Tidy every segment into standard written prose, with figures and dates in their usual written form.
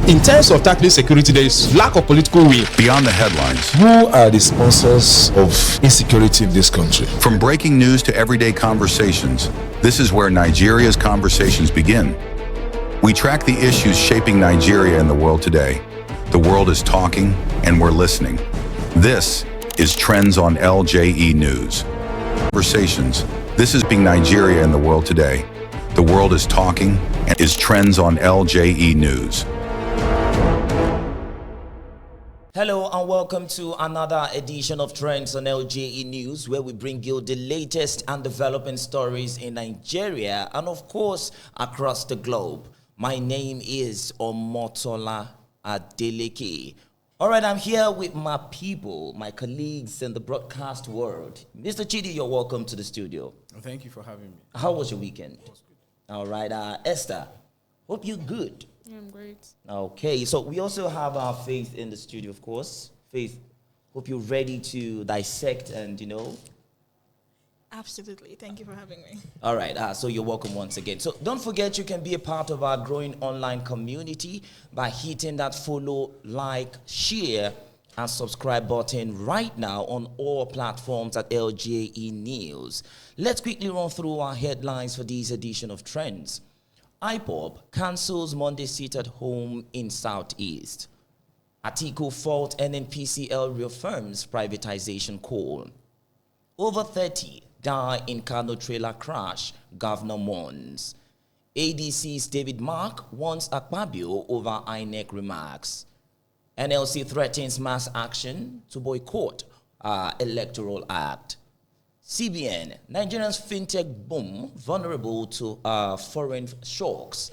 In terms of tackling security, there is lack of political will. Beyond the headlines, who are the sponsors of insecurity in this country? from breaking news to everyday conversations, this is where Nigeria's conversations begin. We track the issues shaping Nigeria and the world today. The world is talking, and we're listening. This is Trends on LJE News. Conversations. This is being Nigeria and the world today. The world is talking, and is Trends on LJE News. Hello and welcome to another edition of Trends on LJE News, where we bring you the latest and developing stories in Nigeria and of course across the globe. My name is Omotola Adeleke. All right, I'm here with my people, my colleagues in the broadcast world. Mr. Chidi, you're welcome to the studio. Thank you for having me. How was your weekend? It was good. All right, Esther, hope you're good. Yeah, I'm great. Okay, so we also have our Faith in the studio, of course. Faith, hope you're ready to dissect and, Absolutely. Thank you for having me. All right, so you're welcome once again. So don't forget you can be a part of our growing online community by hitting that follow, like, share, and subscribe button right now on all platforms at LJE News. Let's quickly run through our headlines for this edition of Trends. IPOB cancels Monday sit at home in Southeast. Atiku fault NNPCL reaffirms privatization call. Over 30 die in Kano trailer crash, Governor mourns. ADC's David Mark wants Akpabio over INEC remarks. NLC threatens mass action to boycott Electoral Act. CBN, Nigeria's fintech boom vulnerable to foreign shocks.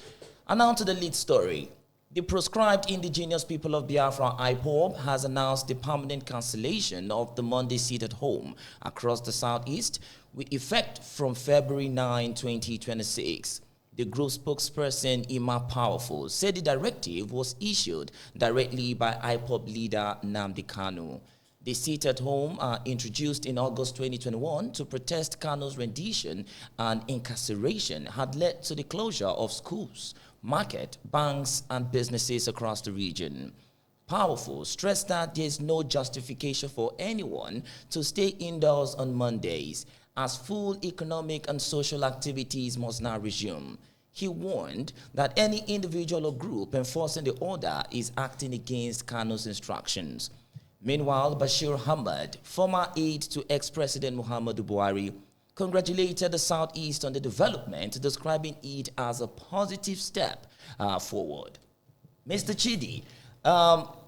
And now to the lead story. The proscribed indigenous people of Biafra, IPOB, has announced the permanent cancellation of the Monday sit at home across the southeast with effect from February 9, 2026. The group spokesperson, Ima Powerful, said the directive was issued directly by IPOB leader Nnamdi Kano. The sit at home, introduced in August 2021 to protest Kano's rendition and incarceration, had led to the closure of schools, market, banks, and businesses across the region. Powerful stressed that there is no justification for anyone to stay indoors on Mondays, as full economic and social activities must now resume. He warned that any individual or group enforcing the order is acting against Kano's instructions. Meanwhile, Bashir Ahmad, former aide to ex-President Muhammadu Buhari, congratulated the Southeast on the development, describing it as a positive step forward. Mr. Chidi,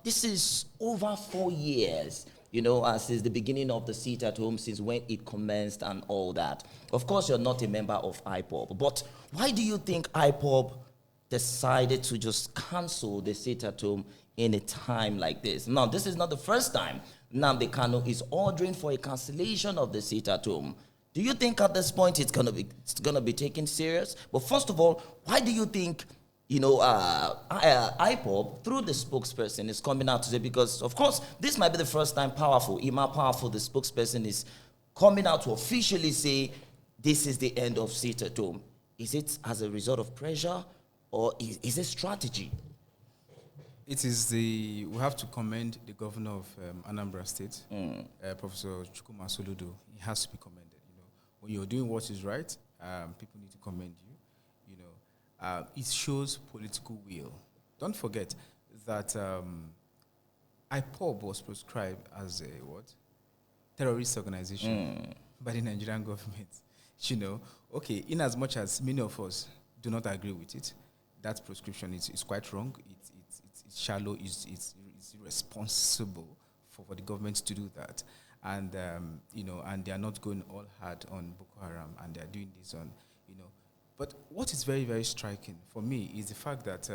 this is over 4 years, since the beginning of the sit at home, since when it commenced and all that. Of course, you're not a member of IPOB, but why do you think IPOB decided to just cancel the sit at home in a time like this? Now, this is not the first time Nnamdi Kano is ordering for a cancellation of the sit at home. Do you think at this point it's gonna be taken serious? But first of all, why do you think IPOB, through the spokesperson, is coming out today? Because of course this might be the first time Ima Powerful, the spokesperson, is coming out to officially say this is the end of sit at home. Is it as a result of pressure, or is it strategy? We have to commend the governor of Anambra State, Professor Chukuma Soludo. He has to be commended. When you're doing what is right, people need to commend you. It shows political will. Don't forget that IPOB was proscribed as a terrorist organization by the Nigerian government. Okay, in as much as many of us do not agree with it, that proscription is quite wrong. It's shallow. It's irresponsible for the government to do that. And and they are not going all hard on Boko Haram, and they are doing this on, But what is very, very striking for me is the fact that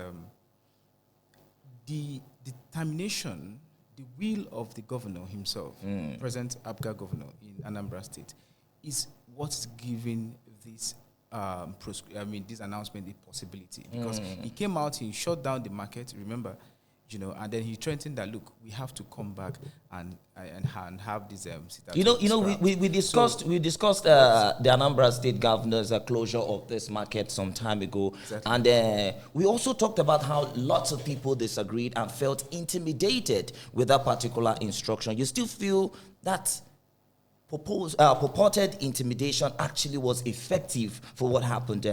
the determination, the will of the governor himself, President Abga governor in Anambra State, is what's giving this this announcement a possibility. Because he came out, he shut down the market. Remember, and then he threatened that, look, we have to come back and have this we discussed the Anambra State Governor's closure of this market some time ago, exactly. And we also talked about how lots of people disagreed and felt intimidated with that particular instruction. You still feel that purported intimidation actually was effective for what happened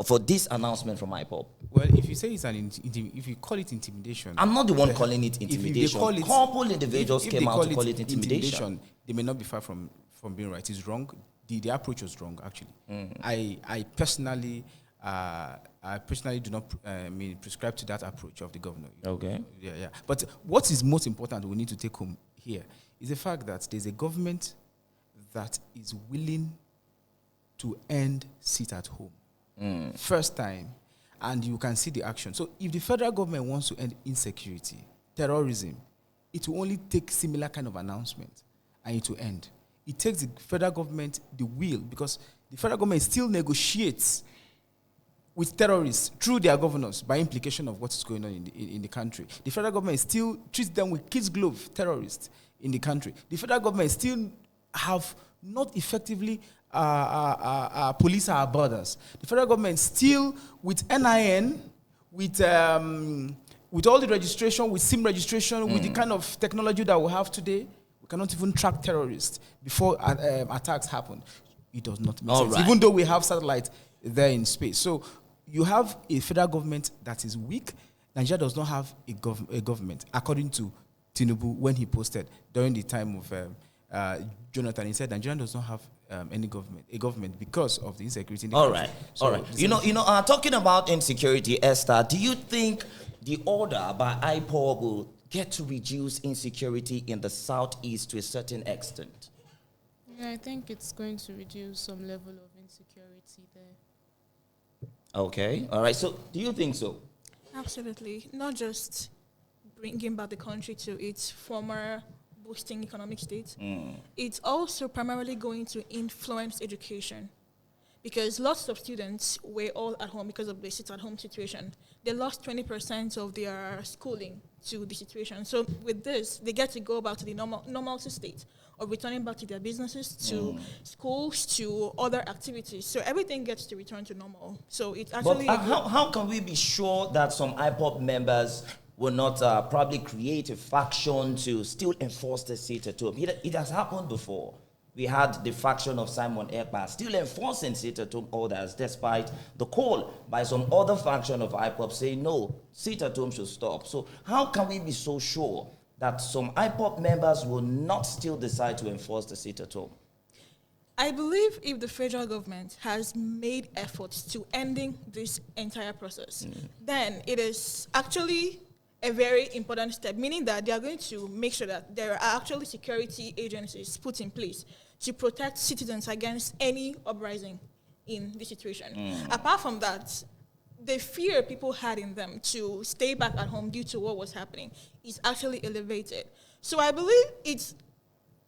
for this announcement from IPOB? Well, if you say it's if you call it intimidation, I'm not the one calling it intimidation. Couple individuals came out to call it intimidation. They may not be far from being right. It's wrong. The approach was wrong, actually. I personally do not prescribe to that approach of the governor. Okay. Yeah. But what is most important we need to take home here is the fact that there's a government that is willing to end sit at home. First time, and you can see the action. So if the federal government wants to end insecurity, terrorism, it will only take similar kind of announcement and it will end. It takes the federal government the will, because the federal government still negotiates with terrorists through their governors by implication of what is going on in the country. The federal government still treats them with kids' glove, terrorists in the country. The federal government still have not effectively police our borders. The federal government still, with NIN, with all the registration, with SIM registration, with the kind of technology that we have today, we cannot even track terrorists before attacks happen. It does not make sense, even though we have satellites there in space. So you have a federal government that is weak. Nigeria does not have a government, according to Tinubu when he posted during the time of Jonathan. He said Nigeria does not have a government because of the insecurity in the country. All right. Talking about insecurity, Esther, do you think the order by IPOB will get to reduce insecurity in the southeast to a certain extent? Yeah, I think it's going to reduce some level of insecurity there. Okay. All right. So, do you think so? Absolutely. Not just bringing back the country to its former boosting economic state. It's also primarily going to influence education, because lots of students were all at home because of the sit-at-home situation. They lost 20% of their schooling to the situation. So with this, they get to go back to the normalcy state of returning back to their businesses, to schools, to other activities. So everything gets to return to normal. So it's actually... But how can we be sure that some IPOB members will not probably create a faction to still enforce the sit-at-home? It has happened before. We had the faction of Simon Ekpa still enforcing sit-at-home orders despite the call by some other faction of IPOB saying, no, sit-at-home should stop. So how can we be so sure that some IPOB members will not still decide to enforce the sit-at-home? I believe if the federal government has made efforts to ending this entire process, then it is actually a very important step, meaning that they are going to make sure that there are actually security agencies put in place to protect citizens against any uprising in this situation. Apart from that, the fear people had in them to stay back at home due to what was happening is actually elevated. So I believe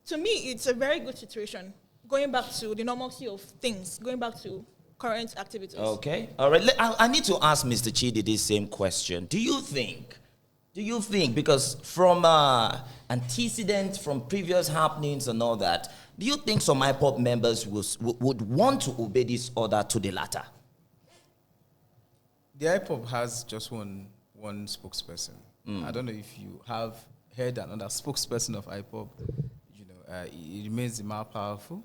to me, it's a very good situation, going back to the normalcy of things, going back to current activities. Okay, all right. I need to ask Mr. Chidi this same question. Do you think, because from antecedents, from previous happenings and all that, do you think some IPOB members would want to obey this order to the latter? The IPOB has just one spokesperson. I don't know if you have heard another spokesperson of IPOB. It remains more powerful.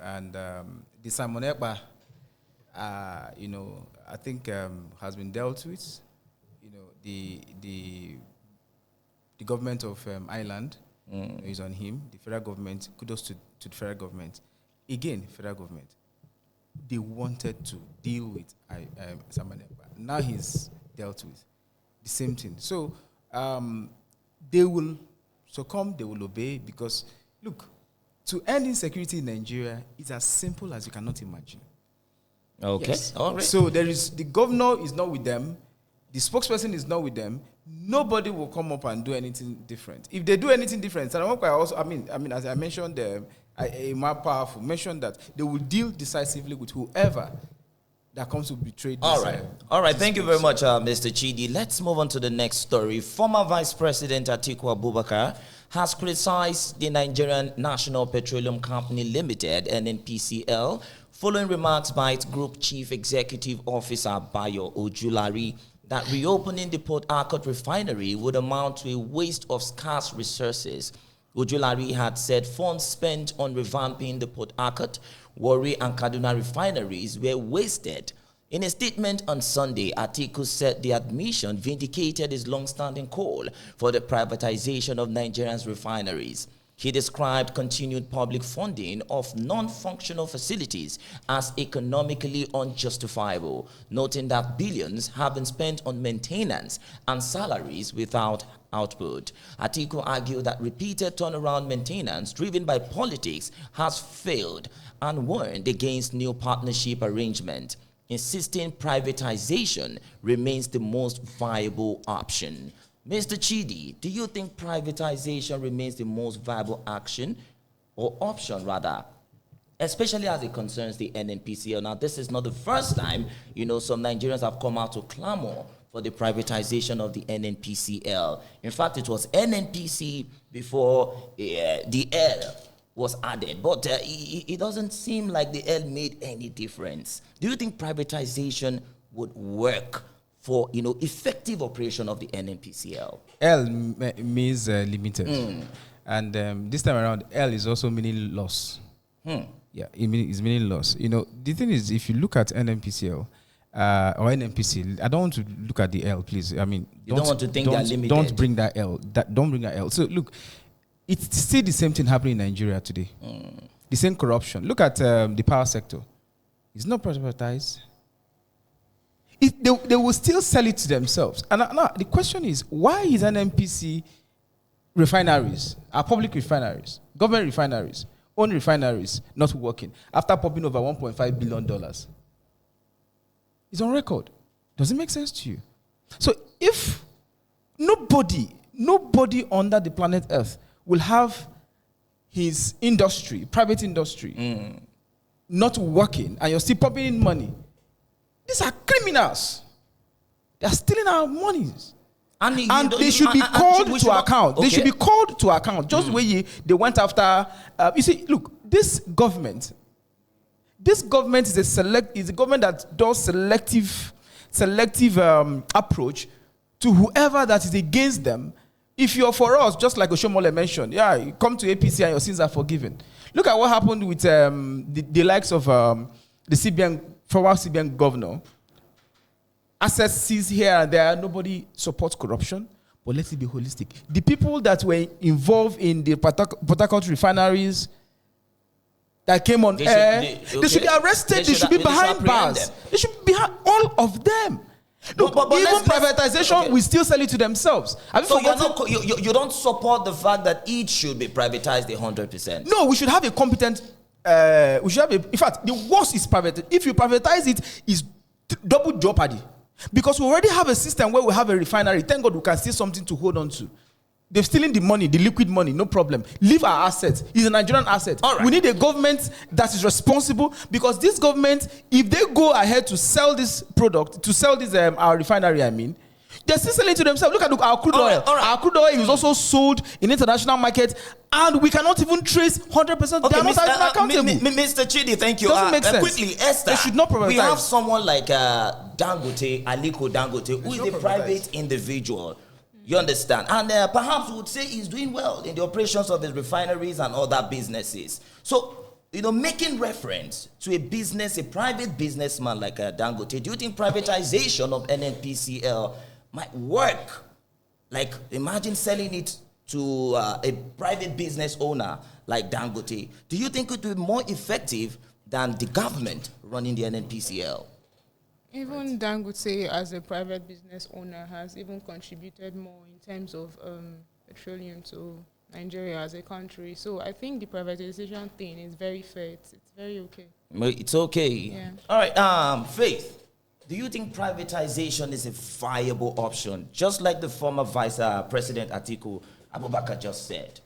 And the Simon Ekpa, I think has been dealt with. The government of Ireland is on him. The federal government, kudos to the federal government. Again, federal government, they wanted to deal with Simon Ekpa. Now he's dealt with the same thing. So they will succumb, they will obey, because, look, to end insecurity in Nigeria is as simple as you cannot imagine. Okay. Yes. All right. So the governor is not with them. The spokesperson is not with them. Nobody will come up and do anything different. If they do anything different, as I mentioned, a more powerful mentioned that they will deal decisively with whoever that comes to betray this. All right. Thank you very much, Mr. Chidi. Let's move on to the next story. Former Vice President Atiku Abubakar has criticized the Nigerian National Petroleum Company Limited, NNPCL, following remarks by its Group Chief Executive Officer Bayo Ojulari that reopening the Port Harcourt refinery would amount to a waste of scarce resources. Ojulari had said funds spent on revamping the Port Harcourt, Warri and Kaduna refineries were wasted. In a statement on Sunday, Atiku said the admission vindicated his long-standing call for the privatization of Nigeria's refineries. He described continued public funding of non-functional facilities as economically unjustifiable, noting that billions have been spent on maintenance and salaries without output. Atiku argued that repeated turnaround maintenance driven by politics has failed and warned against new partnership arrangement, insisting privatization remains the most viable option. Mr. Chidi, do you think privatization remains the most viable action or option rather, especially as it concerns the NNPCL? Now, this is not the first time, some Nigerians have come out to clamor for the privatization of the NNPCL. In fact, it was NNPC before the L was added, but it doesn't seem like the L made any difference. Do you think privatization would work for effective operation of the NNPCL? L means limited, and this time around, L is also meaning loss. Yeah, it's meaning loss. The thing is, if you look at NNPCL or NNPC, I don't want to look at the L, please. I mean, you don't want to think they're limited. Don't bring that L. Don't bring that L. So look, it's still the same thing happening in Nigeria today. The same corruption. Look at the power sector. It's not privatized. They will still sell it to themselves. And now the question is, why is NNPC refineries, our public refineries, government refineries, own refineries, not working after popping over $1.5 billion? It's on record. Does it make sense to you? So if nobody under the planet Earth will have his industry, private industry, not working, and you're still pumping in money, these are criminals. They are stealing our monies. And they should be called to account. They should be called to account. Just the way they went after. You see, look, this government is a government that does selective approach to whoever that is against them. If you're for us, just like Oshomole mentioned, you come to APC and your sins are forgiven. Look at what happened with the likes of the former CBN governor. Assets seized here and there. Nobody supports corruption, but let's be holistic. The people that were involved in the Port Harcourt refineries that came on air, they should be arrested. They should be behind bars. They should be behind all of them. Look, but even privatization, we still sell it to themselves. So you don't support the fact that each should be privatized 100%? No, we should have a competent. In fact, the worst is private. If you privatize it, it's double jeopardy. Because we already have a system where we have a refinery. Thank God we can steal something to hold on to. They've stealing the money, the liquid money, no problem. Leave our assets. It's a Nigerian asset. Right. We need a government that is responsible, because this government, if they go ahead to sell this product, to sell this our refinery, they're still selling to themselves. Look at our crude oil. All right. Our crude oil is also sold in international market, and we cannot even trace 100%. They are not accountable. Mr. Chidi, thank you. Doesn't make sense. Quickly, Esther, they should not privatize. We have someone like Dangote, Aliko Dangote, who is a private individual. You understand? And perhaps we would say he's doing well in the operations of his refineries and other businesses. So, making reference to a private businessman like Dangote, do you think privatization of NNPCL might work? Like, imagine selling it to a private business owner like Dangote. Do you think it would be more effective than the government running the NNPCL? Even Dangote, as a private business owner, has even contributed more in terms of petroleum to Nigeria as a country. So I think the privatization thing is very fair. It's very okay. It's okay. Yeah. All right. Faith, do you think privatization is a viable option, just like the former Vice President Atiku Abubakar just said?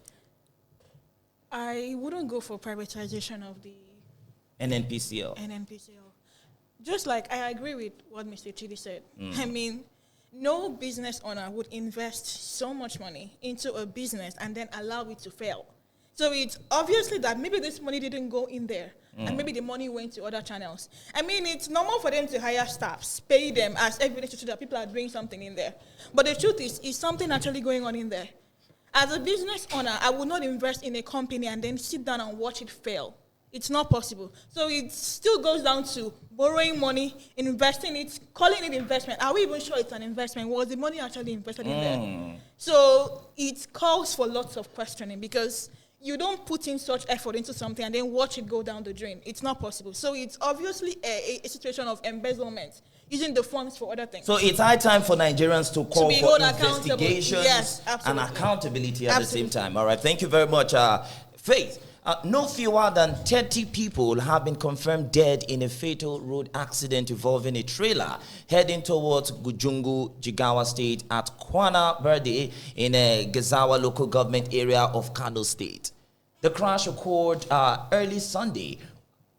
I wouldn't go for privatization of the NNPCL. Just like I agree with what Mr. Chidi said. I mean, no business owner would invest so much money into a business and then allow it to fail. So it's obviously that maybe this money didn't go in there, and maybe the money went to other channels. I mean, it's normal for them to hire staffs, pay them as evidence to show that people are doing something in there. But the truth is something actually going on in there? As a business owner, I would not invest in a company and then sit down and watch it fail. It's not possible. So it still goes down to borrowing money, investing it, calling it investment. Are we even sure it's an investment? Was the money actually invested in there? So it calls for lots of questioning, because you don't put in such effort into something and then watch it go down the drain. It's not possible. So it's obviously a situation of embezzlement, using the funds for other things. So it's high time for Nigerians to call for investigations and accountability at the same time. All right, thank you very much, Faith. No fewer than 30 people have been confirmed dead in a fatal road accident involving a trailer heading towards Gujungu, Jigawa State at Kwana Verde in a Gezawa local government area of Kano State. The crash occurred early Sunday,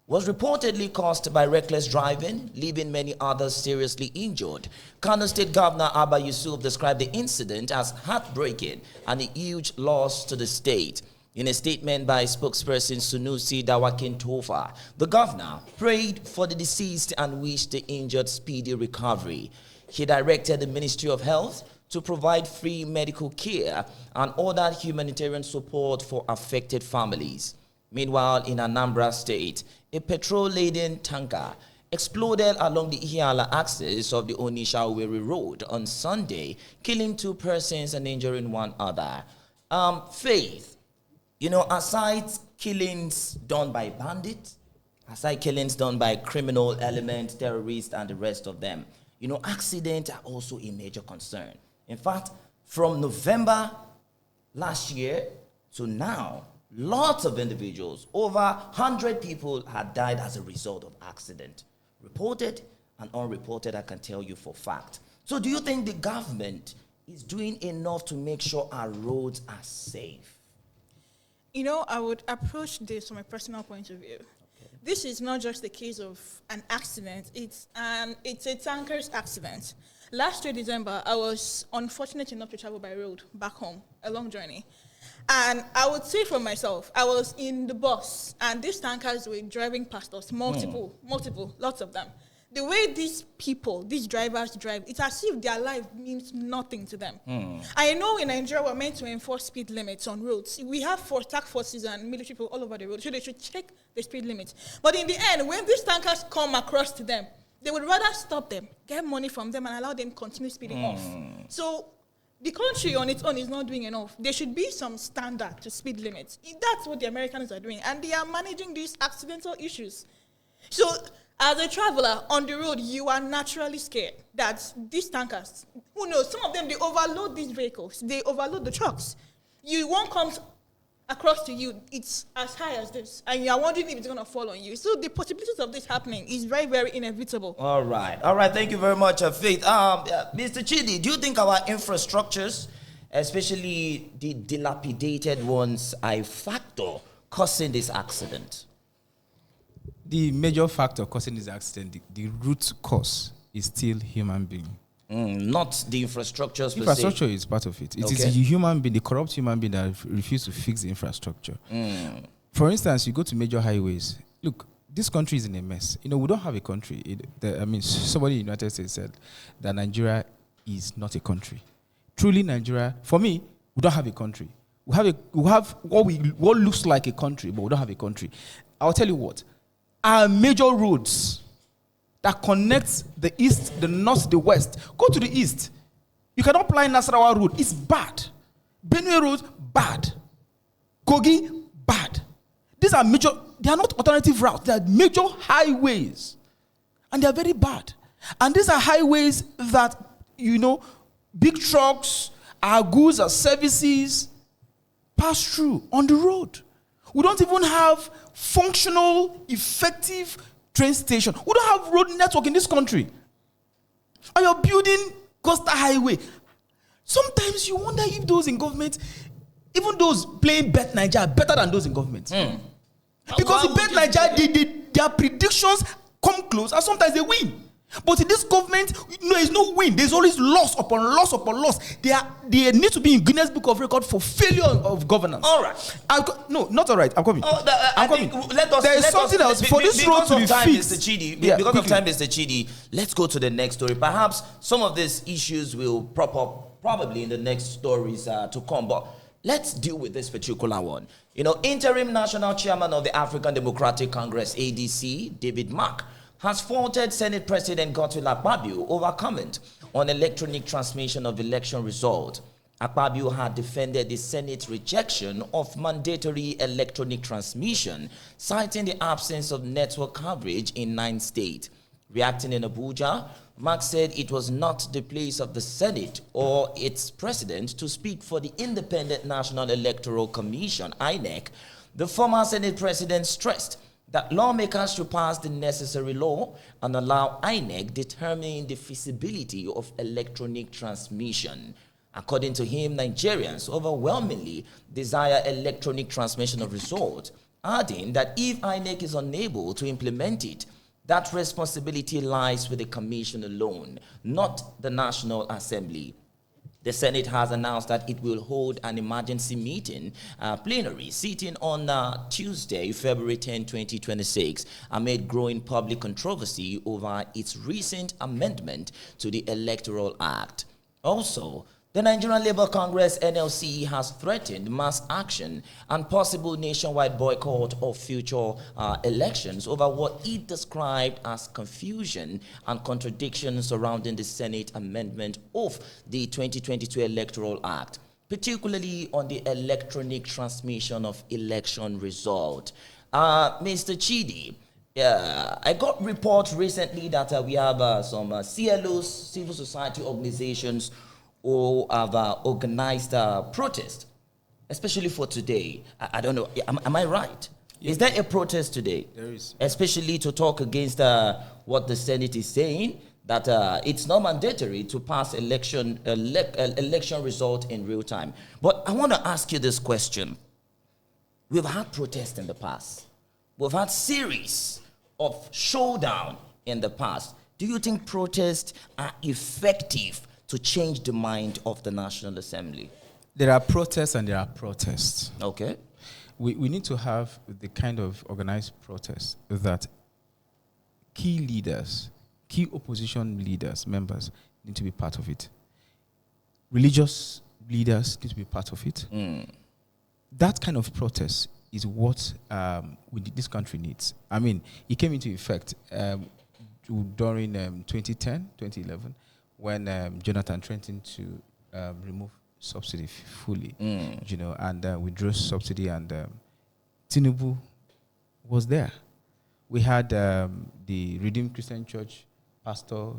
was reportedly caused by reckless driving, leaving many others seriously injured. Kano State Governor Abba Yusuf described the incident as heartbreaking and a huge loss to the state. In a statement by spokesperson Sunusi Dawakin Tofa, the governor prayed for the deceased and wished the injured speedy recovery. He directed the Ministry of Health to provide free medical care and ordered humanitarian support for affected families. Meanwhile, in Anambra State, a petrol-laden tanker exploded along the Ihiala axis of the Onisha-Owerri Road on Sunday, killing 2 persons and injuring 1 other. Faith, you know, aside killings done by bandits, aside killings done by criminal elements, terrorists, and the rest of them, you know, accidents are also a major concern. In fact, from November last year to now, lots of individuals, over 100 people had died as a result of accident. Reported and unreported, I can tell you for fact. So do you think the government is doing enough to make sure our roads are safe? You know, I would approach this from a personal point of view. Okay. This is not just the case of an accident. It's a tanker's accident. Last year, December, I was unfortunate enough to travel by road back home, a long journey. And I would say for myself, I was in the bus, and these tankers were driving past us, multiple, lots of them. The way these people, these drivers drive, it's as if their life means nothing to them. I know in Nigeria we're meant to enforce speed limits on roads. We have task forces and military people all over the road, so they should check the speed limits. But in the end, when these tankers come across to them, they would rather stop them, get money from them, and allow them to continue speeding off. So the country on its own is not doing enough. There should be some standard to speed limits. That's what the Americans are doing, and they are managing these accidental issues. So as a traveler on the road, you are naturally scared that these tankers, who knows, some of them, they overload these vehicles. They overload the trucks. One comes across to you, it's as high as this, and you are wondering if it's going to fall on you. So the possibilities of this happening is very, very inevitable. All right. Thank you very much, Faith. Mr. Chidi, do you think our infrastructures, especially the dilapidated ones, are a factor causing this accident? The major factor causing this accident, the root cause, is still human being. Not the infrastructure. Infrastructure is part of it. It is a human being, the corrupt human being that refuses to fix the infrastructure. For instance, you go to major highways. Look, this country is in a mess. You know, we don't have a country. Somebody in the United States said that Nigeria is not a country. Truly, Nigeria, for me, we don't have a country. We have what looks like a country, but we don't have a country. I'll tell you what. Our major roads that connects the east, the north, the west. Go to the east. You cannot apply Nasarawa Road. It's bad. Benue Road, bad. Kogi, bad. These are major, they are not alternative routes. They are major highways. And they are very bad. And these are highways that, you know, big trucks, our goods, our services pass through on the road. We don't even have functional, effective train station. We don't have road network in this country. And you're building coastal highway. Sometimes you wonder if those in government, even those playing Bet Nigeria, are better than those in government. Because in Bet Nigeria, their predictions come close, and sometimes they win. But in this government, there is no win. There's always loss upon loss upon loss. They need to be in Guinness Book of Record for failure of governance. All right. No, not all right. I'm coming. I think there is something else for this road to be fixed. Mr. Chidi, because of time, Mr. Chidi, let's go to the next story. Perhaps some of these issues will prop up probably in the next stories to come. But let's deal with this particular one. Interim National Chairman of the African Democratic Congress, ADC, David Mark, has faulted Senate President Godswill Akpabio over comment on electronic transmission of election results. Akpabio had defended the Senate's rejection of mandatory electronic transmission, citing the absence of network coverage in 9 states. Reacting in Abuja, Mark said it was not the place of the Senate or its president to speak for the Independent National Electoral Commission, INEC. The former Senate president stressed that lawmakers should pass the necessary law and allow INEC determine the feasibility of electronic transmission. According to him, Nigerians overwhelmingly desire electronic transmission of results, adding that if INEC is unable to implement it, that responsibility lies with the Commission alone, not the National Assembly. The Senate has announced that it will hold an emergency meeting, plenary, sitting on Tuesday, February 10, 2026, amid growing public controversy over its recent amendment to the Electoral Act. Also, the Nigerian Labour Congress, NLC, has threatened mass action and possible nationwide boycott of future elections over what it described as confusion and contradictions surrounding the Senate amendment of the 2022 Electoral Act, particularly on the electronic transmission of election result. Mr. Chidi, I got reports recently that we have some CLOs, civil society organizations, who have organized protest, especially for today. I don't know, am I right? Yes. Is there a protest today? There is. Especially to talk against what the Senate is saying, that it's not mandatory to pass election result in real time. But I want to ask you this question. We've had protests in the past. We've had series of showdown in the past. Do you think protests are effective to change the mind of the National Assembly? There are protests and there are protests. Okay. We need to have the kind of organized protest that key leaders, key opposition leaders, members need to be part of it. Religious leaders need to be part of it. That kind of protest is what this country needs. I mean, it came into effect during 2010, 2011, when Jonathan threatened to remove subsidy fully, and withdrew subsidy, and Tinubu was there. We had the Redeemed Christian Church pastor,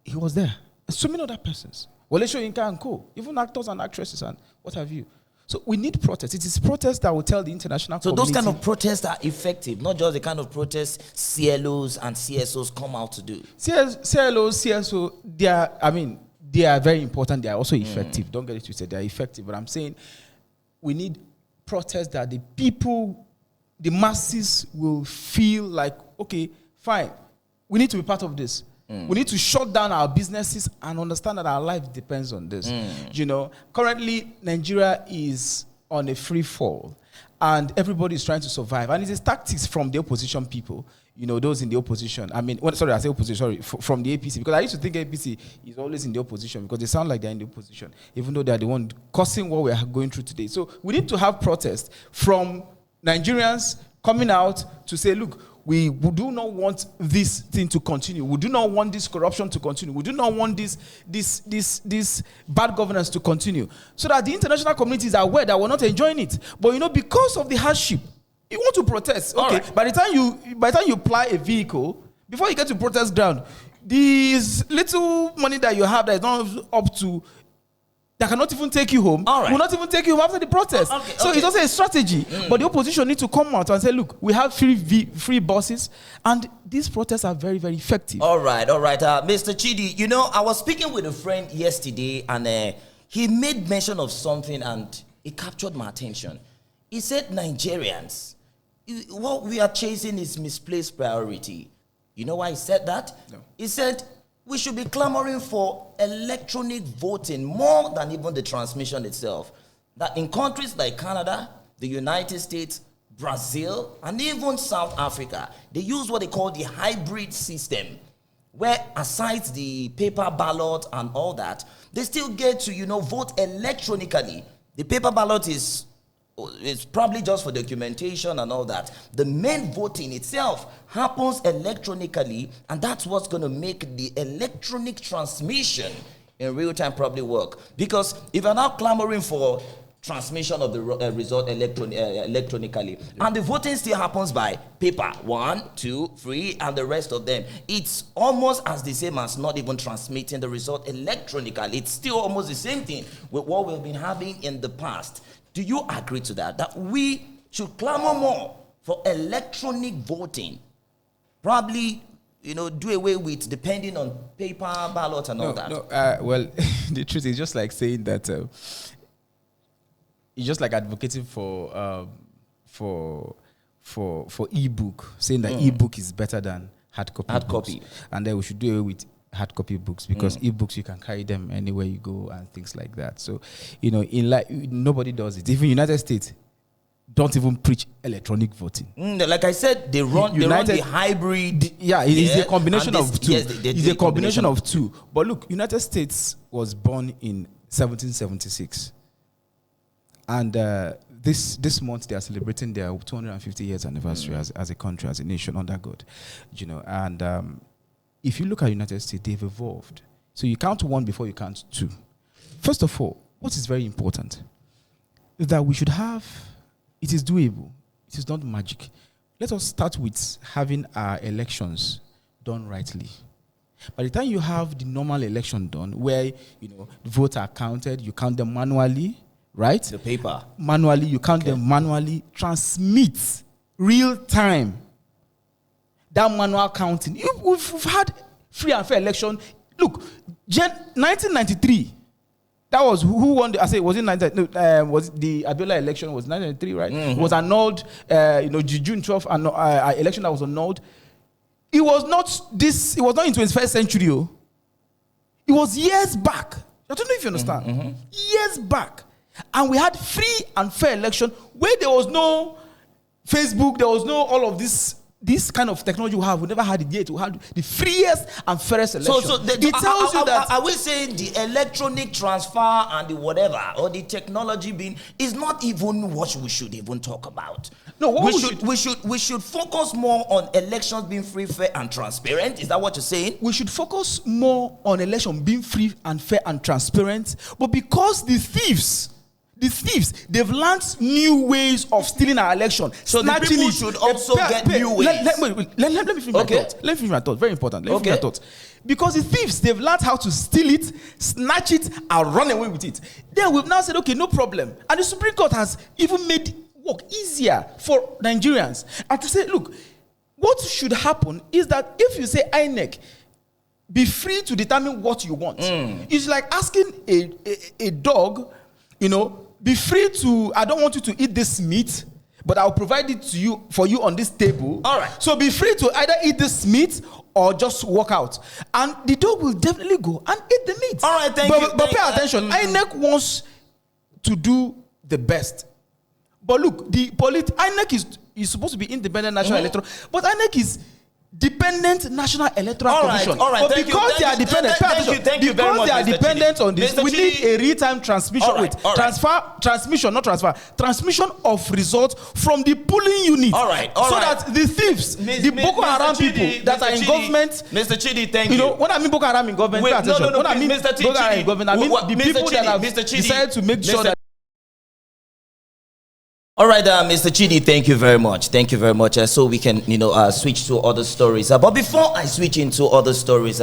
he was there. And so many other persons. Wole Soyinka and co, even actors and actresses and what have you. So we need protests. It is protests that will tell the international community. So those kind of protests are effective, not just the kind of protests CLOs and CSOs come out to do. CLOs, CSO, they are very important. They are also effective. Don't get it twisted. They are effective. But I'm saying we need protests that the people, the masses will feel like, okay, fine, we need to be part of this. We need to shut down our businesses and understand that our life depends on this. Currently, Nigeria is on a free fall, and everybody is trying to survive. And it is tactics from the opposition people, those in the opposition. I say opposition, from the APC, because I used to think APC is always in the opposition because they sound like they're in the opposition, even though they're the one causing what we're going through today. So we need to have protests from Nigerians coming out to say, look, we do not want this thing to continue. We do not want this corruption to continue. We do not want this bad governance to continue. So that the international community is aware that we're not enjoying it. But because of the hardship, you want to protest. Okay. Right. By the time you ply a vehicle, before you get to protest ground, this little money that you have that is not up to, that cannot even take you home, will not even take you home after the protest. So it's also a strategy. But the opposition need to come out and say, look, we have free buses, and these protests are very, very effective. All right. Mr. Chidi, I was speaking with a friend yesterday, and he made mention of something, and it captured my attention. He said Nigerians, what we are chasing is misplaced priority. You know why he said that? No. He said we should be clamoring for electronic voting more than even the transmission itself. That in countries like Canada, the United States, Brazil, and even South Africa, they use what they call the hybrid system, where aside the paper ballot and all that, they still get to, vote electronically. The paper ballot is probably just for documentation and all that. The main voting itself happens electronically, and that's what's going to make the electronic transmission in real time probably work. Because if you're now clamoring for transmission of the result electronically, and the voting still happens by paper, 1, 2, 3, and the rest of them, it's almost as the same as not even transmitting the result electronically. It's still almost the same thing with what we've been having in the past. Do you agree to that? That we should clamor more for electronic voting? Probably, do away with depending on paper ballot and all that. No, well, the truth is just like saying that it's just like advocating for e-book, saying that e-book is better than hard copy. And then we should do away with hard copy books, because e-books you can carry them anywhere you go and things like that. So, in like nobody does it. Even United States don't even preach electronic voting. Like I said, they run the hybrid. It is a combination of two. Yes, it's a combination of two. But look, United States was born in 1776. And this month they are celebrating their 250 years anniversary as a country, as a nation under God, And if you look at United States, they've evolved. So you count one before you count two. First of all, what is very important is that we should have. It is doable. It is not magic. Let us start with having our elections done rightly. By the time you have the normal election done, where the votes are counted, you count them manually. Right? The paper. Manually, you count them manually, transmit real time. That manual counting. We've had free and fair election. Look, 1993. That was who won the, was it 19, was the Abiola election was 1993, right? It was annulled, June 12th, election that was annulled. It was not in 21st century. It was years back. I don't know if you understand. Years back. And we had free and fair election where there was no Facebook, there was no all of this kind of technology we have. We never had it yet. We had the freest and fairest election. So it tells you that. Are we saying the electronic transfer and the whatever, or the technology being, is not even what we should even talk about? No, we should focus more on elections being free, fair, and transparent. Is that what you're saying? We should focus more on election being free and fair and transparent. But because the thieves, they've learned new ways of stealing our election. So the people should also get new ways. Let me finish my thought. Let me finish my thought. Very important. Let me finish my thought. Because the thieves, they've learned how to steal it, snatch it, and run away with it. Then we've now said, okay, no problem. And the Supreme Court has even made work easier for Nigerians. And to say, look, what should happen is that if you say INEC, be free to determine what you want. It's like asking a dog, be free to, I don't want you to eat this meat, but I'll provide it to you for you on this table. All right. So be free to either eat this meat or just walk out. And the dog will definitely go and eat the meat. All right, thank you. But pay attention. INEC wants to do the best. But look, INEC is supposed to be independent national electoral, but INEC is dependent National Electoral Commission. All right, but because they are dependent, because they are dependent on this, we need a real-time transmission. Transmission of results from the polling unit. That the thieves, the Boko Haram people that are in government. Mr. Chidi, thank you. When I mean Boko Haram in government, pay attention. When I mean Boko Haram in government, I mean the people that have decided to make sure that. All right, Mr. Chidi, thank you very much. Thank you very much. So we can, switch to other stories. But before I switch into other stories,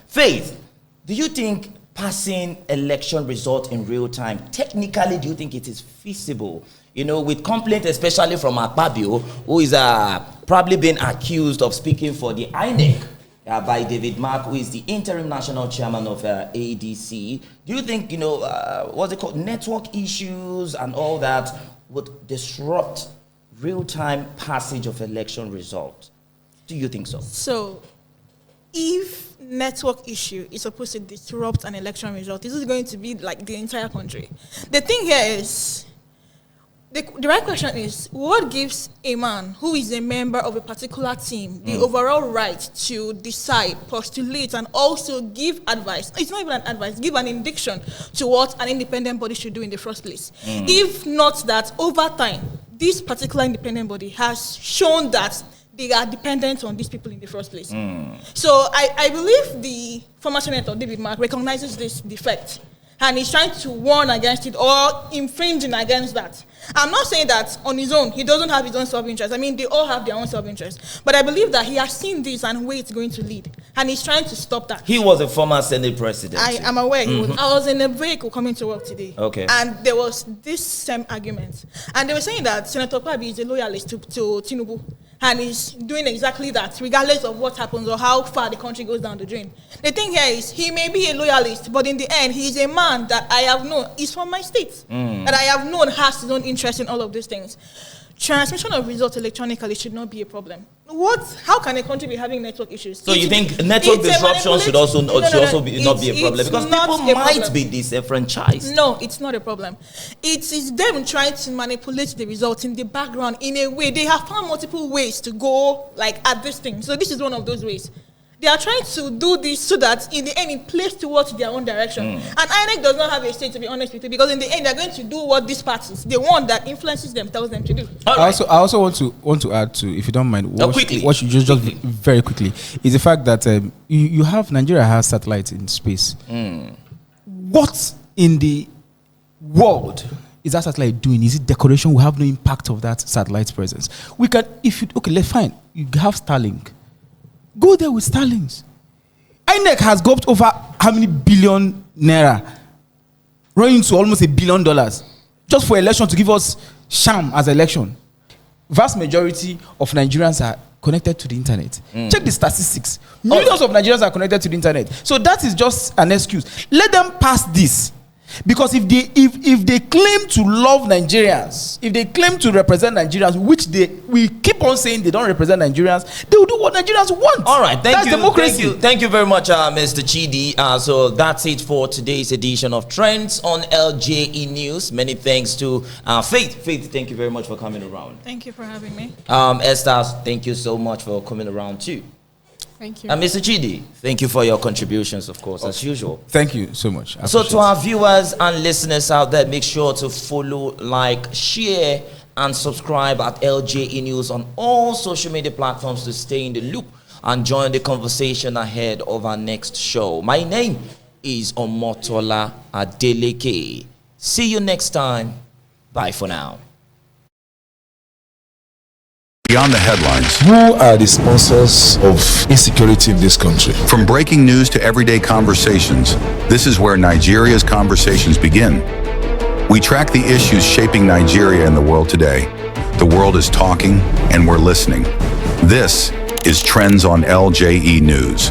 Faith, do you think passing election result in real time, technically, do you think it is feasible? With complaints, especially from Akpabio, who is probably been accused of speaking for the INEC by David Mark, who is the interim national chairman of ADC. Do you think, what's it called, network issues and all that would disrupt real-time passage of election result. Do you think so? So, if network issue is supposed to disrupt an election result, this is going to be like the entire country. The thing here is, the right question is, what gives a man who is a member of a particular team the overall right to decide, postulate, and also give advice? It's not even an advice, give an indication to what an independent body should do in the first place. If not that, over time, this particular independent body has shown that they are dependent on these people in the first place. So I believe the former Senator David Mark recognizes this defect, and he's trying to warn against it or infringing against that. I'm not saying that on his own, he doesn't have his own self-interest. I mean, they all have their own self-interest. But I believe that he has seen this and where it's going to lead. And he's trying to stop that. He was a former Senate President. I am aware. I was in a vehicle coming to work today. Okay. And there was this same argument. And they were saying that Senator Akpabio is a loyalist to Tinubu. And he's doing exactly that, regardless of what happens or how far the country goes down the drain. The thing here is, he may be a loyalist, but in the end, he is a man that I have known is from my state, that I have known has his own interest in all of these things. Transmission of results electronically should not be a problem. How can a country be having network issues? So you think network disruption should also not be a problem? Because people might be disenfranchised. No, it's not a problem. It is them trying to manipulate the results in the background in a way. They have found multiple ways to go at this thing. So this is one of those ways. They are trying to do this so that in the end it plays towards their own direction. And INEC does not have a say, to be honest with you, because in the end they're going to do what these parties, the one that influences them, tells them to do. I also want to add to, if you don't mind, what you just very quickly, is the fact that Nigeria has satellites in space. What in the world is that satellite doing? Is it decoration? We have no impact of that satellite presence. We can, let's fine. You have Starlink. Go there with Starlings. INEC has gobbled over how many billion naira? Running to almost $1 billion just for election, to give us sham as election. Vast majority of Nigerians are connected to the internet. Check the statistics. Millions of Nigerians are connected to the internet. So that is just an excuse. Let them pass this. Because if they claim to love Nigerians, if they claim to represent Nigerians, which we keep on saying they don't represent Nigerians, they will do what Nigerians want. All right, that's democracy. Thank you very much, Mr. Chidi. So that's it for today's edition of Trends on LJE News. Many thanks to Faith. Faith, thank you very much for coming around. Thank you for having me. Esther, thank you so much for coming around too. Thank you. And Mr. Chidi, thank you for your contributions, of course, as usual. Thank you so much. So to our viewers and listeners out there, make sure to follow, like, share, and subscribe at LJE News on all social media platforms to stay in the loop and join the conversation ahead of our next show. My name is Omotola Adeleke. See you next time. Bye for now. Beyond the headlines, Who are the sponsors of insecurity in this country? from breaking news to everyday conversations, this is where Nigeria's conversations begin. We track the issues shaping Nigeria and the world today. The world is talking, and we're listening. This is Trends on LJE News.